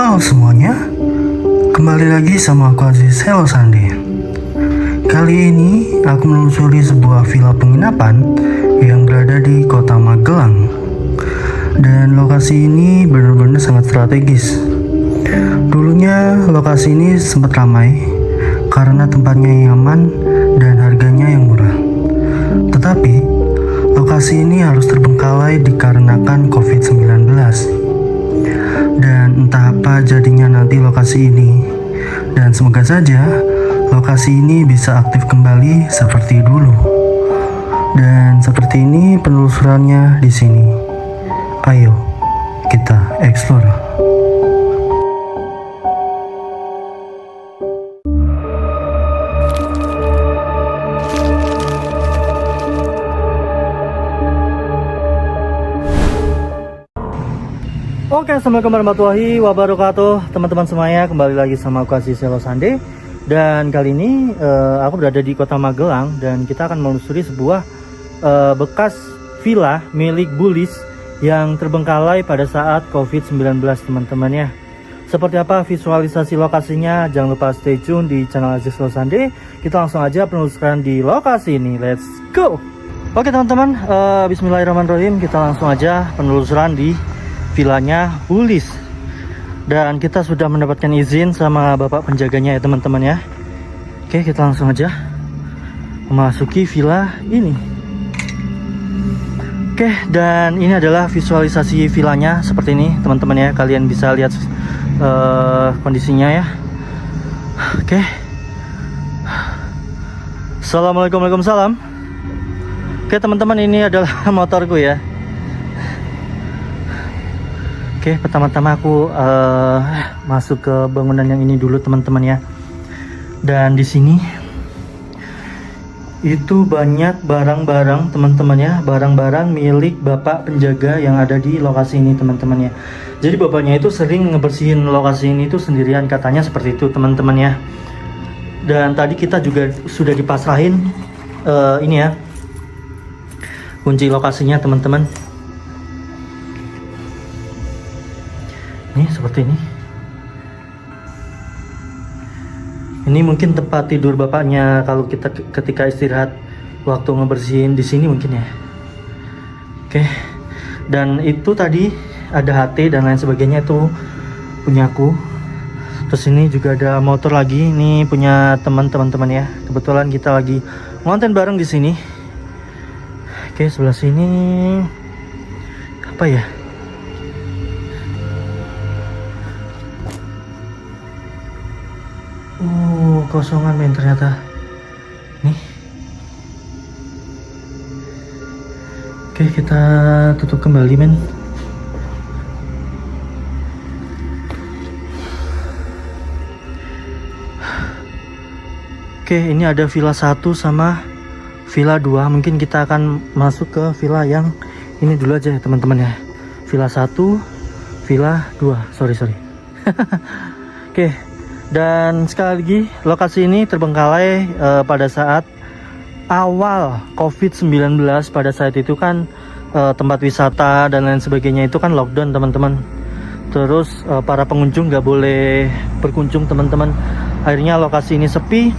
Halo semuanya, kembali lagi sama aku Aziz Hello Sandi. Kali ini aku menelusuri sebuah villa penginapan yang berada di kota Magelang. Dan lokasi ini benar-benar sangat strategis. Dulunya lokasi ini sempat ramai karena tempatnya nyaman dan harganya yang murah. Tetapi lokasi ini harus terbengkalai dikarenakan COVID-19. Dan entah apa jadinya nanti lokasi ini. Dan semoga saja lokasi ini bisa aktif kembali seperti dulu. Dan seperti ini penelusurannya di sini. Ayo kita explore. Oke, assalamualaikum warahmatullahi wabarakatuh, teman-teman semuanya. Kembali lagi sama aku Aziz Hello Sandi. Dan kali ini aku berada di kota Magelang dan kita akan menelusuri sebuah bekas villa milik Bulis yang terbengkalai pada saat COVID-19, teman-teman ya. Seperti apa visualisasi lokasinya? Jangan lupa stay tune di channel Aziz Hello Sandi. Kita langsung aja penelusuran di lokasi ini. Let's go. Oke teman-teman, bismillahirrahmanirrahim. Kita langsung aja penelusuran di villanya Bulis. Dan kita sudah mendapatkan izin sama bapak penjaganya ya teman-teman ya. Oke, kita langsung aja memasuki villa ini. Oke, dan ini adalah visualisasi villanya seperti ini teman-teman ya. Kalian bisa lihat kondisinya ya. Oke. Assalamualaikum, waalaikumsalam. Oke teman-teman, ini adalah motorku ya. Oke, pertama-tama aku masuk ke bangunan yang ini dulu teman-teman ya. Dan di sini itu banyak barang-barang teman-teman ya, barang-barang milik bapak penjaga yang ada di lokasi ini teman-teman ya. Jadi bapaknya itu sering ngebersihin lokasi ini itu sendirian, katanya seperti itu teman-teman ya. Dan tadi kita juga sudah dipasrahin ini ya, kunci lokasinya teman-teman. Nih seperti ini. Ini mungkin tempat tidur bapaknya kalau kita ketika istirahat waktu ngebersihin di sini mungkin ya. Oke. Dan itu tadi ada HT dan lain sebagainya, itu punyaku. Terus ini juga ada motor lagi, ini punya teman-teman ya. Kebetulan kita lagi ngonten bareng di sini. Oke, sebelah sini apa ya? Kosongan men ternyata. Nih. Oke, kita tutup kembali men. Oke, ini ada villa 1 sama villa 2. Mungkin kita akan masuk ke villa yang ini dulu aja ya teman-teman ya. Villa 1, villa 2. Sorry. Oke. Dan sekali lagi lokasi ini terbengkalai pada saat awal COVID-19. Pada saat itu kan tempat wisata dan lain sebagainya itu kan lockdown teman-teman. Terus para pengunjung nggak boleh berkunjung teman-teman. Akhirnya lokasi ini sepi,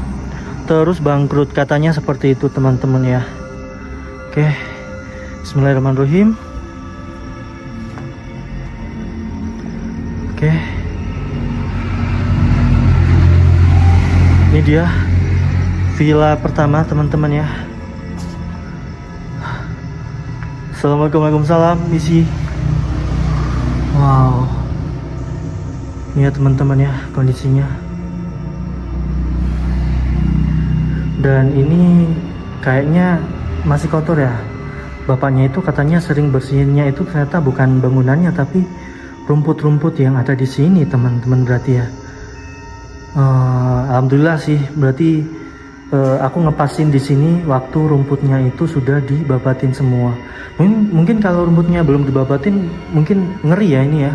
terus bangkrut katanya seperti itu teman-teman ya. Oke, bismillahirrahmanirrahim. Oke, ini dia villa pertama teman-teman ya. Assalamualaikum, waalaikumsalam. Misi. Wow. Ini ya teman-teman ya kondisinya. Dan ini kayaknya masih kotor ya. Bapaknya itu katanya sering bersihinnya itu ternyata bukan bangunannya tapi rumput-rumput yang ada di sini teman-teman berarti ya. Alhamdulillah sih, berarti aku ngepasin di sini waktu rumputnya itu sudah dibabatin semua. Mungkin kalau rumputnya belum dibabatin mungkin ngeri ya ini ya.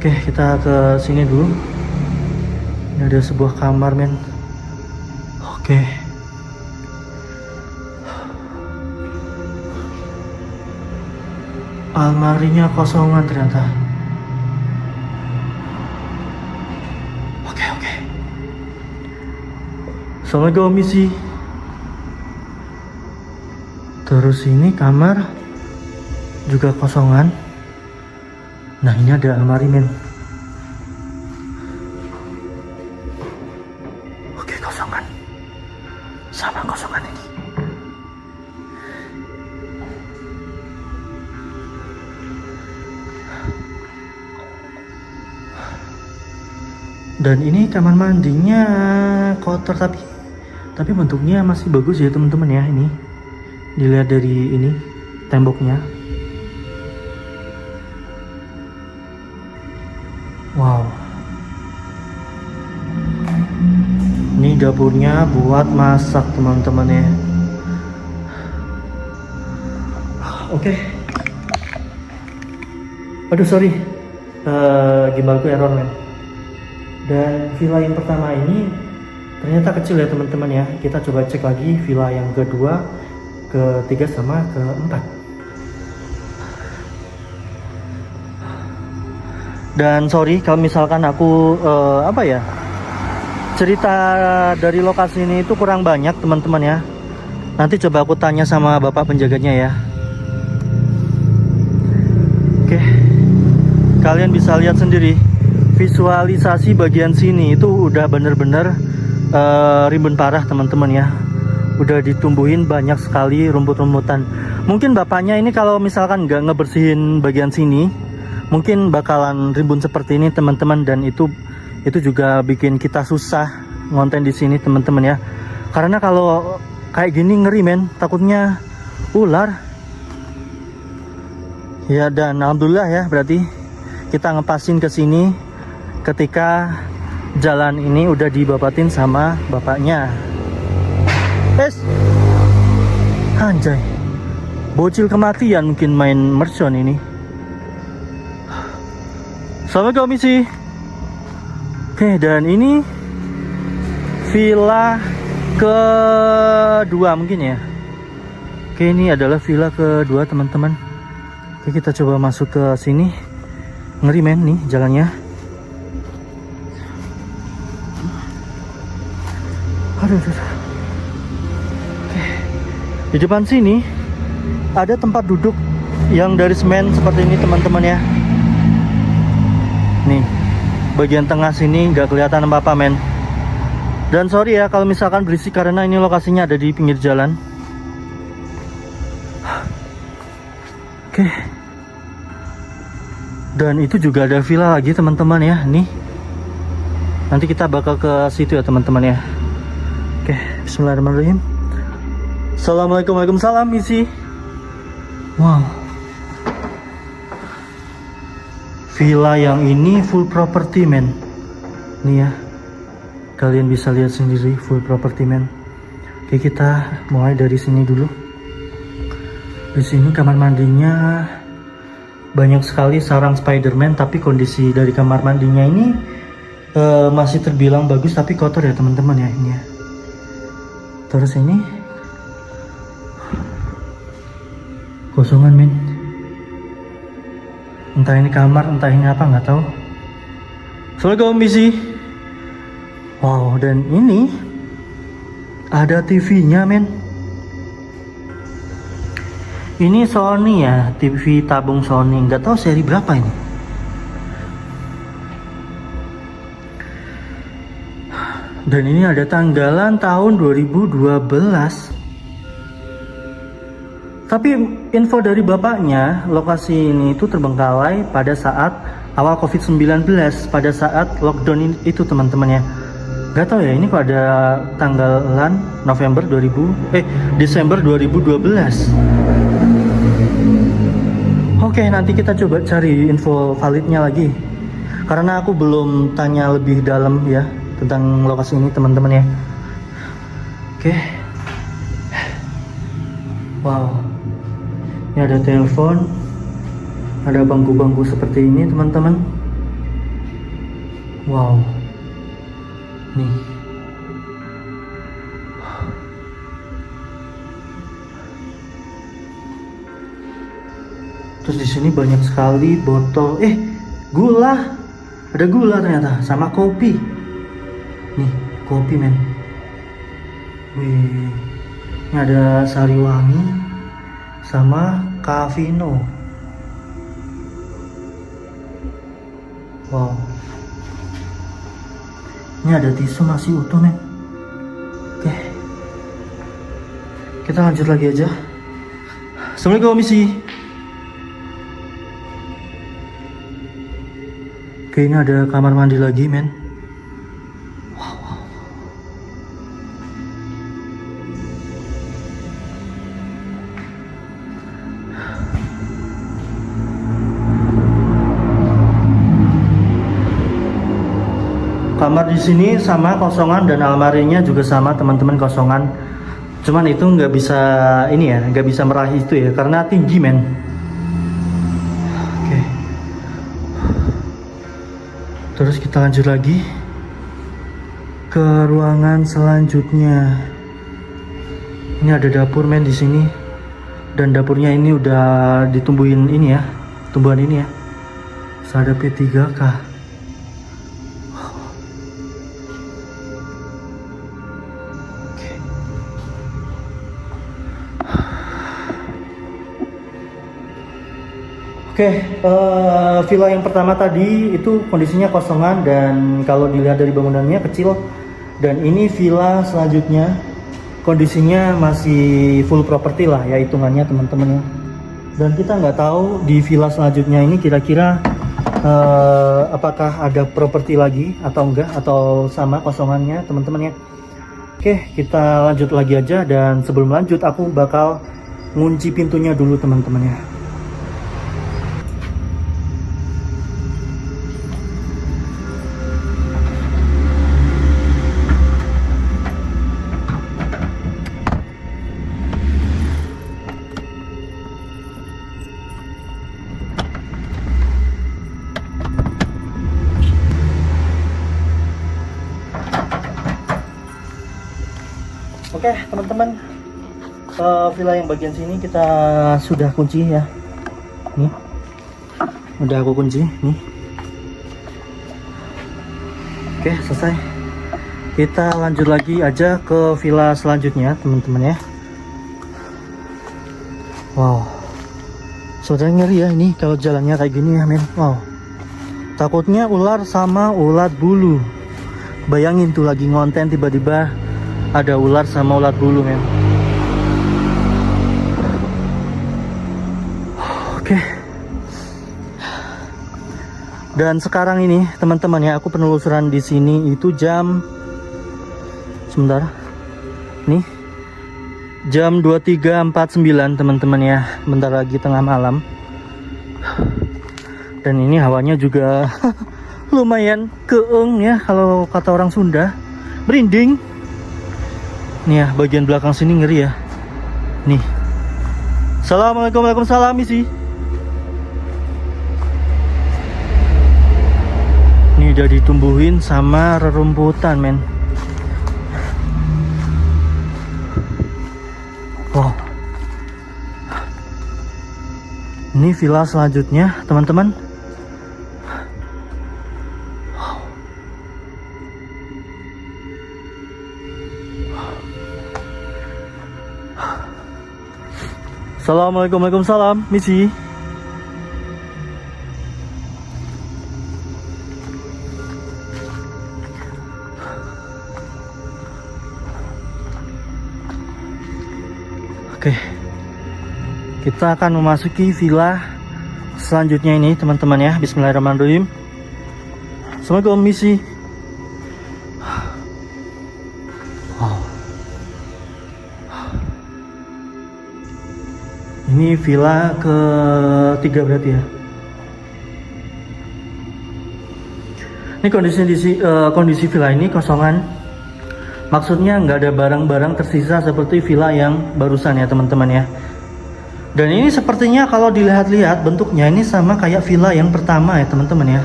Oke, kita ke sini dulu. Ini ada sebuah kamar men. Oke. Almarinya kosongan ternyata. Assalamualaikum misi. Terus ini kamar juga kosongan. Nah ini ada almari men. Oke kosongan. Sama kosongan ini. Dan ini kamar mandinya kotor tapi bentuknya masih bagus ya teman-teman ya. Ini dilihat dari ini temboknya. Wow. Ini dapurnya buat masak teman-teman ya. Oke. Aduh sorry, gimbalku error men. Dan villa yang pertama ini ternyata kecil ya teman-teman ya. Kita coba cek lagi villa yang kedua, ketiga sama keempat. Dan sorry kalau misalkan aku cerita dari lokasi ini itu kurang banyak teman-teman ya. Nanti coba aku tanya sama bapak penjaganya ya. Oke, kalian bisa lihat sendiri visualisasi bagian sini itu udah bener-bener rimbun parah teman-teman ya. Udah ditumbuhin banyak sekali rumput-rumputan. Mungkin bapaknya ini kalau misalkan nggak ngebersihin bagian sini mungkin bakalan rimbun seperti ini teman-teman. Dan itu juga bikin kita susah ngonten di sini teman-teman ya. Karena kalau kayak gini ngeri men, takutnya ular. Ya dan alhamdulillah ya berarti kita ngepasin ke sini ketika jalan ini udah dibabatin sama bapaknya. Anjay, bocil kematian mungkin main mercon ini. Assalamualaikum misi. Oke, dan ini villa kedua mungkin ya. Oke, ini adalah villa kedua teman-teman. Oke, kita coba masuk ke sini. Ngeri men nih jalannya. Aduh. Oke. Di depan sini ada tempat duduk yang dari semen seperti ini teman-teman ya. Nih, bagian tengah sini nggak kelihatan apa-apa men. Dan sorry ya kalau misalkan berisik karena ini lokasinya ada di pinggir jalan. Oke. Dan itu juga ada villa lagi teman-teman ya. Nih, nanti kita bakal ke situ ya teman-teman ya. Oke, bismillahirrahmanirrahim. Assalamualaikum, waalaikumsalam misi. Wow, villa yang ini full property men. Nih ya, kalian bisa lihat sendiri full property men. Oke, kita mulai dari sini dulu. Di sini kamar mandinya banyak sekali sarang Spiderman, tapi kondisi dari kamar mandinya ini masih terbilang bagus tapi kotor ya teman-teman ya ini ya. Terus ini kosongan men. Entah ini kamar, entah ini apa nggak tahu. Assalamualaikum misi. Wow, dan ini ada TV-nya men. Ini Sony ya, TV tabung Sony. Nggak tahu seri berapa ini. Dan ini ada tanggalan tahun 2012. Tapi info dari bapaknya, lokasi ini itu terbengkalai pada saat awal COVID-19, pada saat lockdown itu teman-teman ya. Gak tahu ya, ini kok ada tanggalan Desember 2012. Oke, nanti kita coba cari info validnya lagi. Karena aku belum tanya lebih dalam ya tentang lokasi ini teman-teman ya. Oke. Wow. Ini ada telepon, ada bangku-bangku seperti ini teman-teman. Wow. Nih. Terus di sini banyak sekali botol. Gula. Ada gula ternyata sama kopi. Nih, kopi men. Wih, ini ada Sariwangi sama Kavino. Wow, ini ada tisu masih utuh men. Oke, kita lanjut lagi aja. Assalamualaikum misi. Oke, ini ada kamar mandi lagi men. Kamar di sini sama kosongan dan almarinya juga sama teman-teman, kosongan. Cuman itu nggak bisa ini ya, nggak bisa meraih itu ya karena tinggi men. Oke. Terus kita lanjut lagi ke ruangan selanjutnya. Ini ada dapur men di sini dan dapurnya ini udah ditumbuhin ini ya, tumbuhan ini ya. Ada P3K. Oke, villa yang pertama tadi itu kondisinya kosongan dan kalau dilihat dari bangunannya kecil. Dan ini villa selanjutnya kondisinya masih full property lah ya hitungannya teman-teman ya. Dan kita nggak tahu di villa selanjutnya ini kira-kira apakah ada properti lagi atau enggak, atau sama kosongannya teman-teman ya. Oke, kita lanjut lagi aja, dan sebelum lanjut aku bakal ngunci pintunya dulu teman-teman ya. Oke teman-teman, villa yang bagian sini kita sudah kunci ya. Nih, udah aku kunci nih. Oke, selesai. Kita lanjut lagi aja ke villa selanjutnya teman-teman ya. Wow, sebenarnya ngeri ya ini kalau jalannya kayak gini ya men. Wow, takutnya ular sama ulat bulu. Bayangin tuh lagi ngonten tiba-tiba ada ular sama ulat bulu men. Oke. Dan sekarang ini teman-teman ya, aku penelusuran di sini itu jam, sebentar. Nih. Jam 23.49 teman-teman ya. Bentar lagi tengah malam. Dan ini hawanya juga lumayan keeng ya kalau kata orang Sunda. Merinding. Nih ya, bagian belakang sini ngeri ya. Nih. Assalamualaikum, waalaikumsalam misi. Nih udah ditumbuhin sama rerumputan men. Wow. Ini villa selanjutnya teman-teman. Assalamualaikum, waalaikumsalam misi. Oke, kita akan memasuki villa selanjutnya ini teman-teman ya. Bismillahirrahmanirrahim. Assalamualaikum misi. Wow. Ini villa ketiga berarti ya. Ini kondisi villa ini kosongan. Maksudnya nggak ada barang-barang tersisa seperti villa yang barusan ya teman-teman ya. Dan ini sepertinya kalau dilihat-lihat bentuknya ini sama kayak villa yang pertama ya teman-teman ya.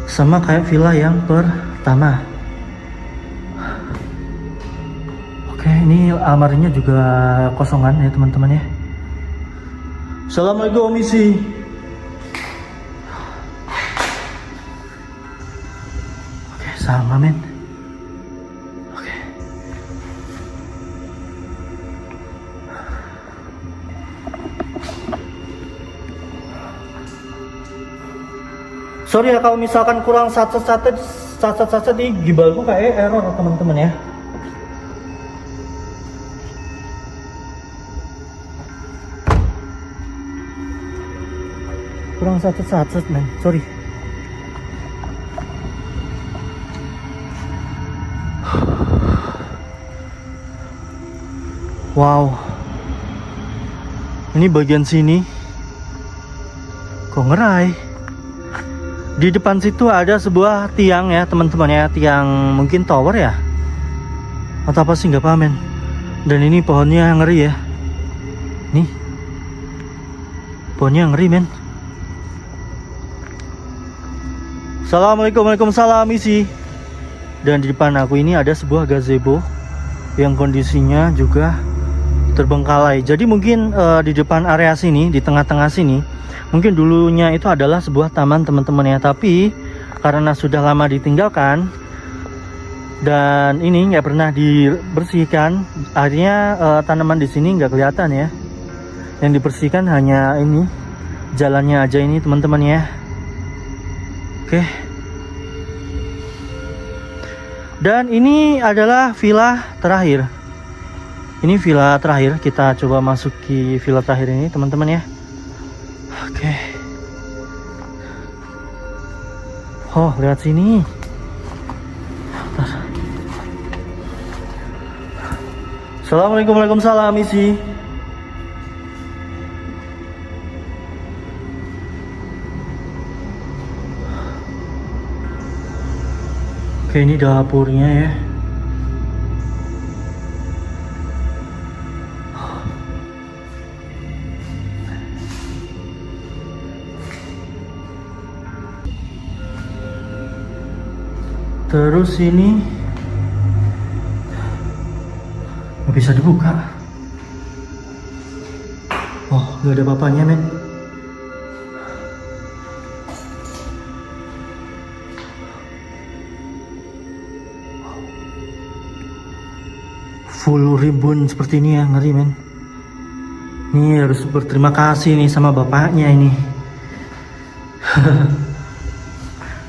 Sama kayak villa yang pertama. Oke, ini almarinya juga kosongan ya teman-teman ya. Assalamualaikum misi. Oke, sama men. Sorry ya kalau misalkan kurang sat-sat nih, gimbal gue kayak error teman-teman ya. Kurang sat-sat men, sorry. Wow, ini bagian sini kok ngerai. Di depan situ ada sebuah tiang ya teman-teman ya, tiang mungkin tower ya atau apa sih, nggak paham men. Dan ini pohonnya ngeri ya, nih pohonnya ngeri men. Assalamualaikum, waalaikumsalam isi. Dan di depan aku ini ada sebuah gazebo yang kondisinya juga terbengkalai. Jadi mungkin di depan area sini, di tengah-tengah sini, mungkin dulunya itu adalah sebuah taman teman-teman ya. Tapi karena sudah lama ditinggalkan dan ini nggak pernah dibersihkan, akhirnya tanaman di sini nggak kelihatan ya. Yang dibersihkan hanya ini jalannya aja ini teman-teman ya. Oke. Dan ini adalah villa terakhir. Ini villa terakhir, kita coba masuki villa terakhir ini teman-teman ya. Oke. Oh, lihat sini. Assalamualaikum, waalaikumsalam isi. Oke, ini dapurnya ya. Terus ini nggak bisa dibuka. Oh, nggak ada apa-apanya men. Full ribbon seperti ini ya, ngeri men. Ini harus berterima kasih nih sama bapaknya ini.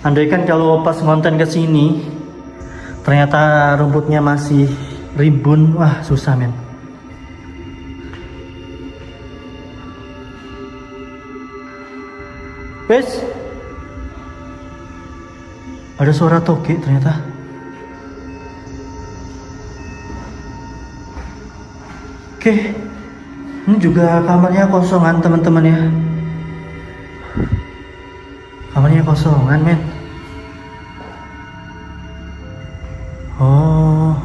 Andaikan kalau pas ngonten ke sini ternyata rumputnya masih rimbun, wah susah men. Wes, ada suara toge ternyata. Oke, ini juga kamarnya kosongan teman-teman ya. Kamarnya kosongan men. Oh.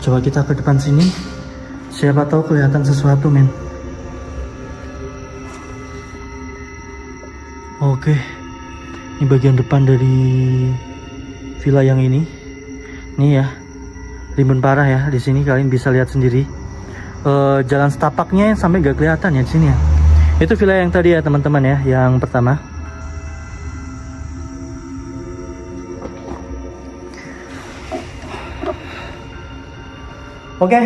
Coba kita ke depan sini. Siapa tahu kelihatan sesuatu men. Oke. Ini bagian depan dari villa yang ini. Nih ya. Rimbun parah ya di sini, kalian bisa lihat sendiri. Jalan setapaknya sampai gak kelihatan ya di sini ya. Itu villa yang tadi ya teman-teman ya, yang pertama. Oke,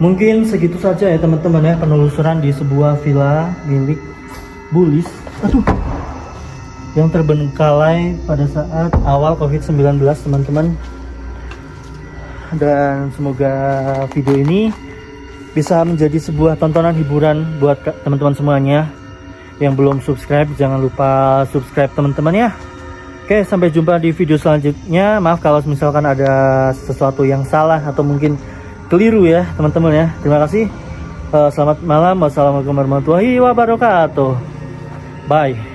mungkin segitu saja ya teman-teman ya penelusuran di sebuah villa milik Bulis. Aduh, yang terbengkalai pada saat awal COVID-19 teman-teman. Dan semoga video ini bisa menjadi sebuah tontonan hiburan buat teman-teman semuanya. Yang belum subscribe, jangan lupa subscribe teman-teman ya. Oke, sampai jumpa di video selanjutnya. Maaf kalau misalkan ada sesuatu yang salah atau mungkin keliru ya teman-teman ya. Terima kasih. Selamat malam. Wassalamualaikum warahmatullahi wabarakatuh. Bye.